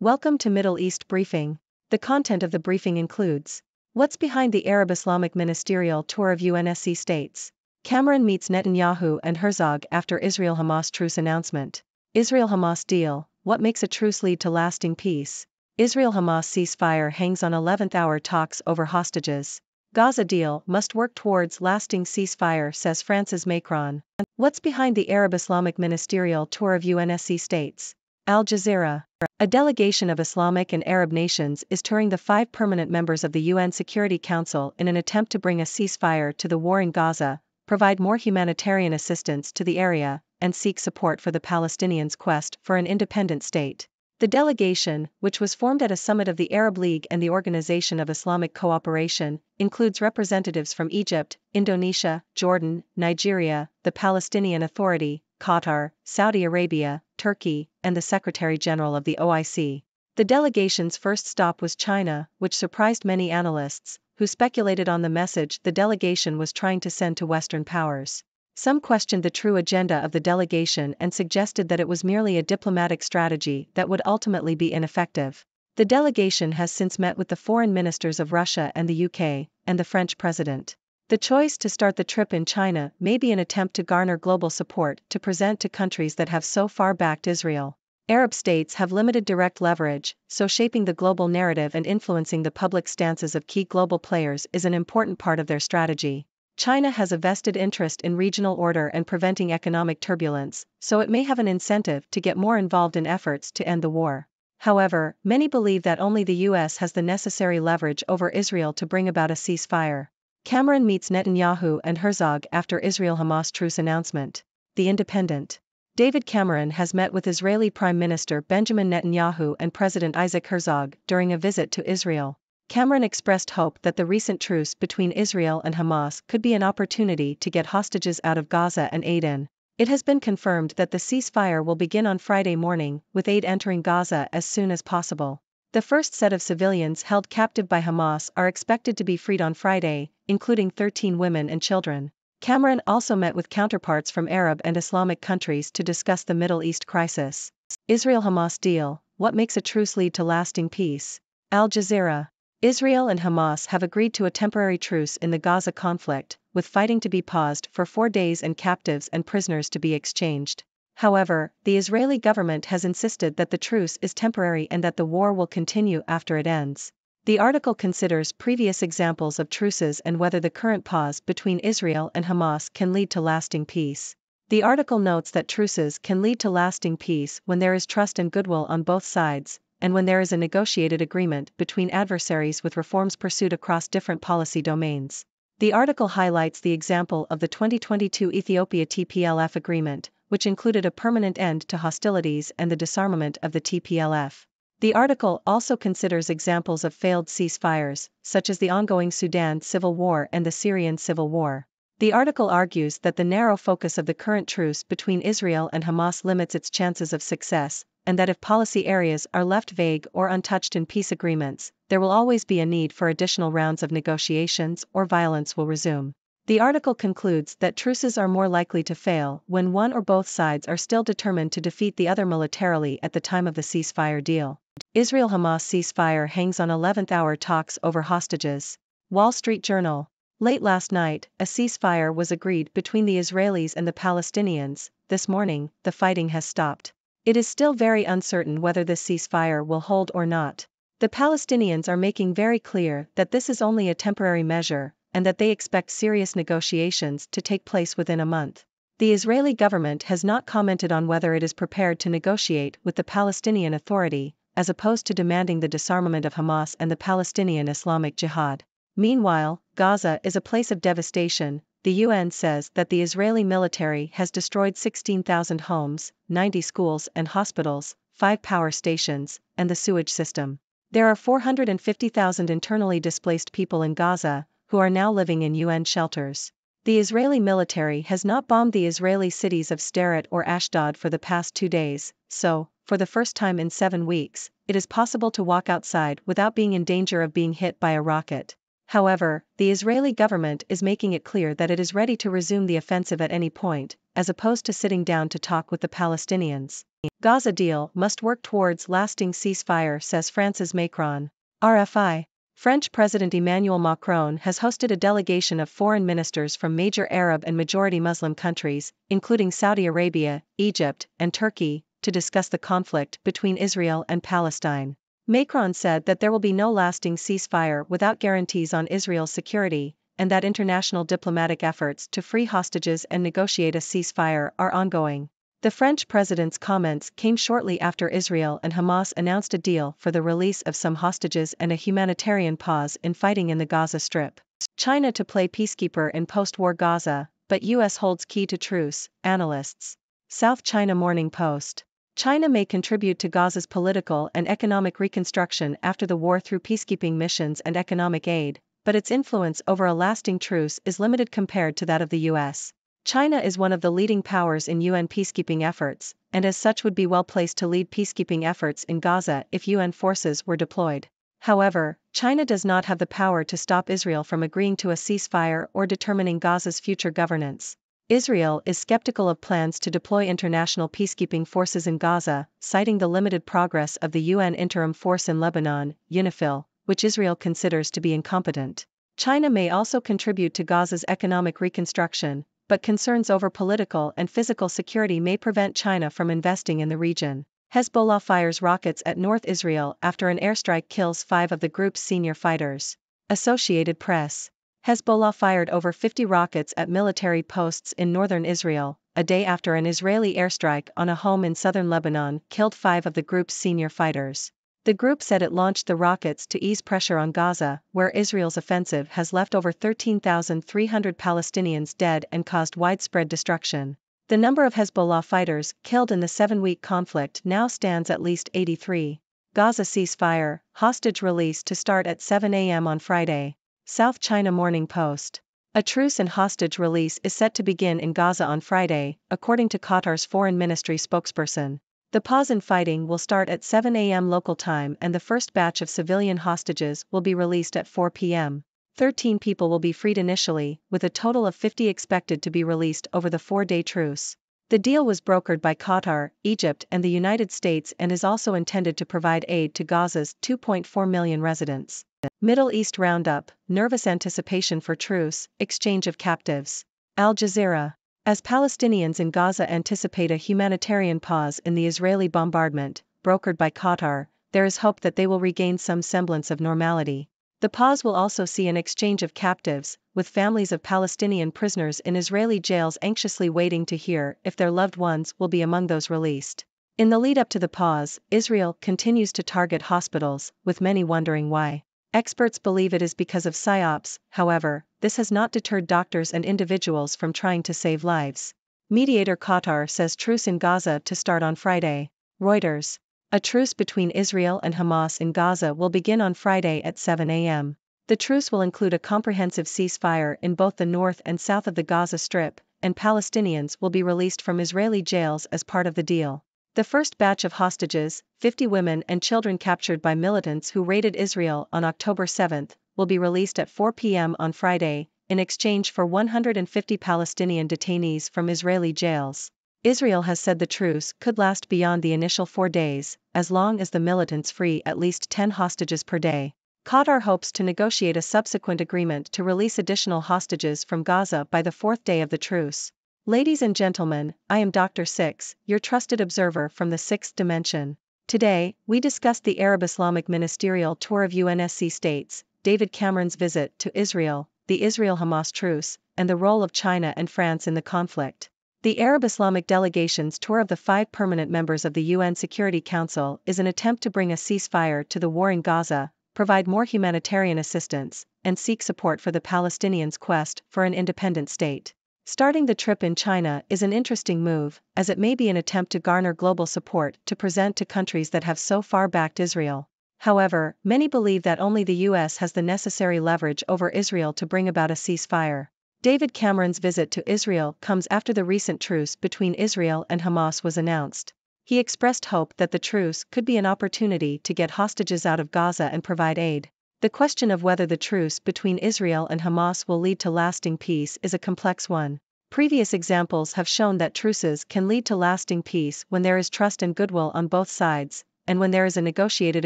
Welcome to Middle East Briefing. The content of the briefing includes: what's behind the Arab Islamic ministerial tour of UNSC states? Cameron meets Netanyahu and Herzog after Israel-Hamas truce announcement. Israel-Hamas deal: what makes a truce lead to lasting peace? Israel-Hamas ceasefire hangs on 11th-hour talks over hostages. Gaza deal must work towards lasting ceasefire, says France's Macron. What's behind the Arab Islamic ministerial tour of UNSC states? Al Jazeera. A delegation of Islamic and Arab nations is touring the 5 permanent members of the UN Security Council in an attempt to bring a ceasefire to the war in Gaza, provide more humanitarian assistance to the area, and seek support for the Palestinians' quest for an independent state. The delegation, which was formed at a summit of the Arab League and the Organization of Islamic Cooperation, includes representatives from Egypt, Indonesia, Jordan, Nigeria, the Palestinian Authority, Qatar, Saudi Arabia, Turkey, and the Secretary-General of the OIC. The delegation's first stop was China, which surprised many analysts, who speculated on the message the delegation was trying to send to Western powers. Some questioned the true agenda of the delegation and suggested that it was merely a diplomatic strategy that would ultimately be ineffective. The delegation has since met with the foreign ministers of Russia and the UK, and the French president. The choice to start the trip in China may be an attempt to garner global support to present to countries that have so far backed Israel. Arab states have limited direct leverage, so shaping the global narrative and influencing the public stances of key global players is an important part of their strategy. China has a vested interest in regional order and preventing economic turbulence, so it may have an incentive to get more involved in efforts to end the war. However, many believe that only the US has the necessary leverage over Israel to bring about a ceasefire. Cameron meets Netanyahu and Herzog after Israel-Hamas truce announcement. The Independent. David Cameron has met with Israeli Prime Minister Benjamin Netanyahu and President Isaac Herzog during a visit to Israel. Cameron expressed hope that the recent truce between Israel and Hamas could be an opportunity to get hostages out of Gaza and aid in. It has been confirmed that the ceasefire will begin on Friday morning, with aid entering Gaza as soon as possible. The first set of civilians held captive by Hamas are expected to be freed on Friday, including 13 women and children. Cameron also met with counterparts from Arab and Islamic countries to discuss the Middle East crisis. Israel-Hamas deal: what makes a truce lead to lasting peace? Al Jazeera. Israel and Hamas have agreed to a temporary truce in the Gaza conflict, with fighting to be paused for 4 days and captives and prisoners to be exchanged. However, the Israeli government has insisted that the truce is temporary and that the war will continue after it ends. The article considers previous examples of truces and whether the current pause between Israel and Hamas can lead to lasting peace. The article notes that truces can lead to lasting peace when there is trust and goodwill on both sides, and when there is a negotiated agreement between adversaries with reforms pursued across different policy domains. The article highlights the example of the 2022 Ethiopia TPLF agreement, which included a permanent end to hostilities and the disarmament of the TPLF. The article also considers examples of failed ceasefires, such as the ongoing Sudan civil war and the Syrian civil war. The article argues that the narrow focus of the current truce between Israel and Hamas limits its chances of success, and that if policy areas are left vague or untouched in peace agreements, there will always be a need for additional rounds of negotiations or violence will resume. The article concludes that truces are more likely to fail when one or both sides are still determined to defeat the other militarily at the time of the ceasefire deal. Israel-Hamas ceasefire hangs on 11th-hour talks over hostages. Wall Street Journal. Late last night, a ceasefire was agreed between the Israelis and the Palestinians. This morning, the fighting has stopped. It is still very uncertain whether this ceasefire will hold or not. The Palestinians are making very clear that this is only a temporary measure, and that they expect serious negotiations to take place within a month. The Israeli government has not commented on whether it is prepared to negotiate with the Palestinian Authority, as opposed to demanding the disarmament of Hamas and the Palestinian Islamic Jihad. Meanwhile, Gaza is a place of devastation. The UN says that the Israeli military has destroyed 16,000 homes, 90 schools and hospitals, 5 power stations, and the sewage system. There are 450,000 internally displaced people in Gaza, who are now living in UN shelters. The Israeli military has not bombed the Israeli cities of Sderot or Ashdod for the past 2 days, so, for the first time in 7 weeks, it is possible to walk outside without being in danger of being hit by a rocket. However, the Israeli government is making it clear that it is ready to resume the offensive at any point, as opposed to sitting down to talk with the Palestinians. Gaza deal must work towards lasting ceasefire, says France's Macron. RFI. French President Emmanuel Macron has hosted a delegation of foreign ministers from major Arab and majority Muslim countries, including Saudi Arabia, Egypt, and Turkey, to discuss the conflict between Israel and Palestine. Macron said that there will be no lasting ceasefire without guarantees on Israel's security, and that international diplomatic efforts to free hostages and negotiate a ceasefire are ongoing. The French president's comments came shortly after Israel and Hamas announced a deal for the release of some hostages and a humanitarian pause in fighting in the Gaza Strip. China to play peacekeeper in post-war Gaza, but US holds key to truce, analysts. South China Morning Post. China may contribute to Gaza's political and economic reconstruction after the war through peacekeeping missions and economic aid, but its influence over a lasting truce is limited compared to that of the US. China is one of the leading powers in UN peacekeeping efforts, and as such would be well placed to lead peacekeeping efforts in Gaza if UN forces were deployed. However, China does not have the power to stop Israel from agreeing to a ceasefire or determining Gaza's future governance. Israel is skeptical of plans to deploy international peacekeeping forces in Gaza, citing the limited progress of the UN Interim Force in Lebanon, UNIFIL, which Israel considers to be incompetent. China may also contribute to Gaza's economic reconstruction, but concerns over political and physical security may prevent China from investing in the region. Hezbollah fires rockets at North Israel after an airstrike kills 5 of the group's senior fighters. Associated Press. Hezbollah fired over 50 rockets at military posts in northern Israel, a day after an Israeli airstrike on a home in southern Lebanon killed 5 of the group's senior fighters. The group said it launched the rockets to ease pressure on Gaza, where Israel's offensive has left over 13,300 Palestinians dead and caused widespread destruction. The number of Hezbollah fighters killed in the 7-week conflict now stands at least 83. Gaza ceasefire, hostage release to start at 7 a.m. on Friday. South China Morning Post. A truce and hostage release is set to begin in Gaza on Friday, according to Qatar's foreign ministry spokesperson. The pause in fighting will start at 7 a.m. local time and the first batch of civilian hostages will be released at 4 p.m. 13 people will be freed initially, with a total of 50 expected to be released over the 4-day truce. The deal was brokered by Qatar, Egypt and the United States and is also intended to provide aid to Gaza's 2.4 million residents. Middle East Roundup, nervous anticipation for truce, exchange of captives. Al Jazeera. As Palestinians in Gaza anticipate a humanitarian pause in the Israeli bombardment, brokered by Qatar, there is hope that they will regain some semblance of normality. The pause will also see an exchange of captives, with families of Palestinian prisoners in Israeli jails anxiously waiting to hear if their loved ones will be among those released. In the lead-up to the pause, Israel continues to target hospitals, with many wondering why. Experts believe it is because of psyops, however, this has not deterred doctors and individuals from trying to save lives. Mediator Qatar says truce in Gaza to start on Friday. Reuters. A truce between Israel and Hamas in Gaza will begin on Friday at 7 a.m. The truce will include a comprehensive ceasefire in both the north and south of the Gaza Strip, and Palestinians will be released from Israeli jails as part of the deal. The first batch of hostages, 50 women and children captured by militants who raided Israel on October 7, will be released at 4 p.m. on Friday, in exchange for 150 Palestinian detainees from Israeli jails. Israel has said the truce could last beyond the initial 4 days, as long as the militants free at least 10 hostages per day. Qatar hopes to negotiate a subsequent agreement to release additional hostages from Gaza by the 4th day of the truce. Ladies and gentlemen, I am Dr. Six, your trusted observer from the 6th dimension. Today, we discussed the Arab Islamic ministerial tour of UNSC states, David Cameron's visit to Israel, the Israel-Hamas truce, and the role of China and France in the conflict. The Arab Islamic delegation's tour of the 5 permanent members of the UN Security Council is an attempt to bring a ceasefire to the war in Gaza, provide more humanitarian assistance, and seek support for the Palestinians' quest for an independent state. Starting the trip in China is an interesting move, as it may be an attempt to garner global support to present to countries that have so far backed Israel. However, many believe that only the US has the necessary leverage over Israel to bring about a ceasefire. David Cameron's visit to Israel comes after the recent truce between Israel and Hamas was announced. He expressed hope that the truce could be an opportunity to get hostages out of Gaza and provide aid. The question of whether the truce between Israel and Hamas will lead to lasting peace is a complex one. Previous examples have shown that truces can lead to lasting peace when there is trust and goodwill on both sides, and when there is a negotiated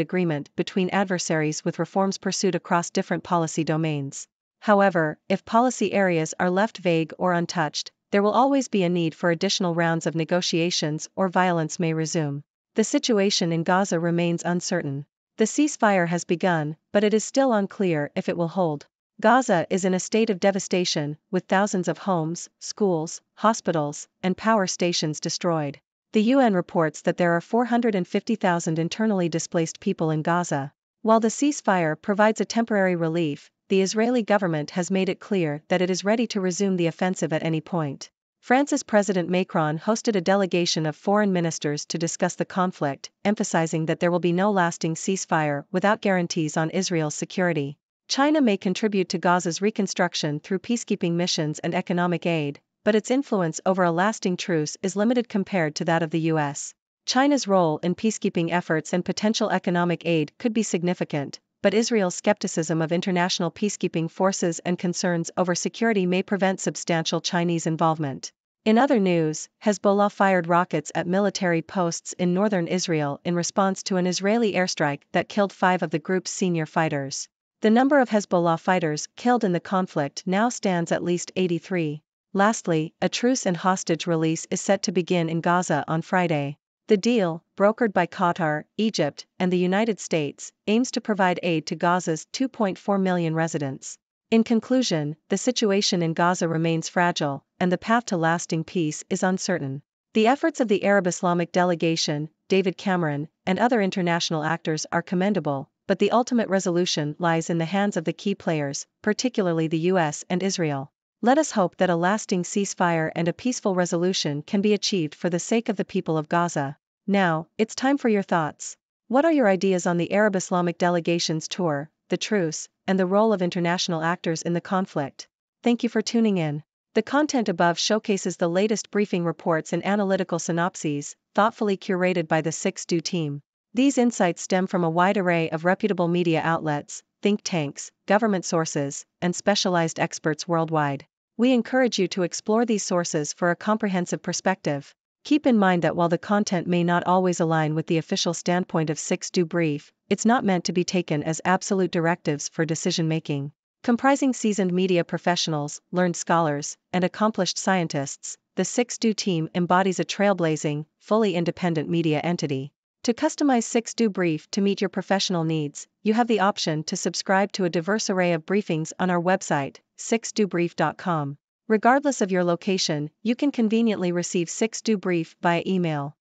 agreement between adversaries with reforms pursued across different policy domains. However, if policy areas are left vague or untouched, there will always be a need for additional rounds of negotiations or violence may resume. The situation in Gaza remains uncertain. The ceasefire has begun, but it is still unclear if it will hold. Gaza is in a state of devastation, with thousands of homes, schools, hospitals, and power stations destroyed. The UN reports that there are 450,000 internally displaced people in Gaza. While the ceasefire provides a temporary relief, the Israeli government has made it clear that it is ready to resume the offensive at any point. France's President Macron hosted a delegation of foreign ministers to discuss the conflict, emphasizing that there will be no lasting ceasefire without guarantees on Israel's security. China may contribute to Gaza's reconstruction through peacekeeping missions and economic aid, but its influence over a lasting truce is limited compared to that of the US. China's role in peacekeeping efforts and potential economic aid could be significant, but Israel's skepticism of international peacekeeping forces and concerns over security may prevent substantial Chinese involvement. In other news, Hezbollah fired rockets at military posts in northern Israel in response to an Israeli airstrike that killed 5 of the group's senior fighters. The number of Hezbollah fighters killed in the conflict now stands at least 83. Lastly, a truce and hostage release is set to begin in Gaza on Friday. The deal, brokered by Qatar, Egypt, and the United States, aims to provide aid to Gaza's 2.4 million residents. In conclusion, the situation in Gaza remains fragile, and the path to lasting peace is uncertain. The efforts of the Arab Islamic delegation, David Cameron, and other international actors are commendable, but the ultimate resolution lies in the hands of the key players, particularly the US and Israel. Let us hope that a lasting ceasefire and a peaceful resolution can be achieved for the sake of the people of Gaza. Now, it's time for your thoughts. What are your ideas on the Arab Islamic delegation's tour, the truce, and the role of international actors in the conflict? Thank you for tuning in. The content above showcases the latest briefing reports and analytical synopses, thoughtfully curated by the 6Do team. These insights stem from a wide array of reputable media outlets, think tanks, government sources, and specialized experts worldwide. We encourage you to explore these sources for a comprehensive perspective. Keep in mind that while the content may not always align with the official standpoint of 6Do Brief, it's not meant to be taken as absolute directives for decision-making. Comprising seasoned media professionals, learned scholars, and accomplished scientists, the 6Do team embodies a trailblazing, fully independent media entity. To customize 6Do Brief to meet your professional needs, you have the option to subscribe to a diverse array of briefings on our website, 6dobrief.com. Regardless of your location, you can conveniently receive 6Do Brief via email.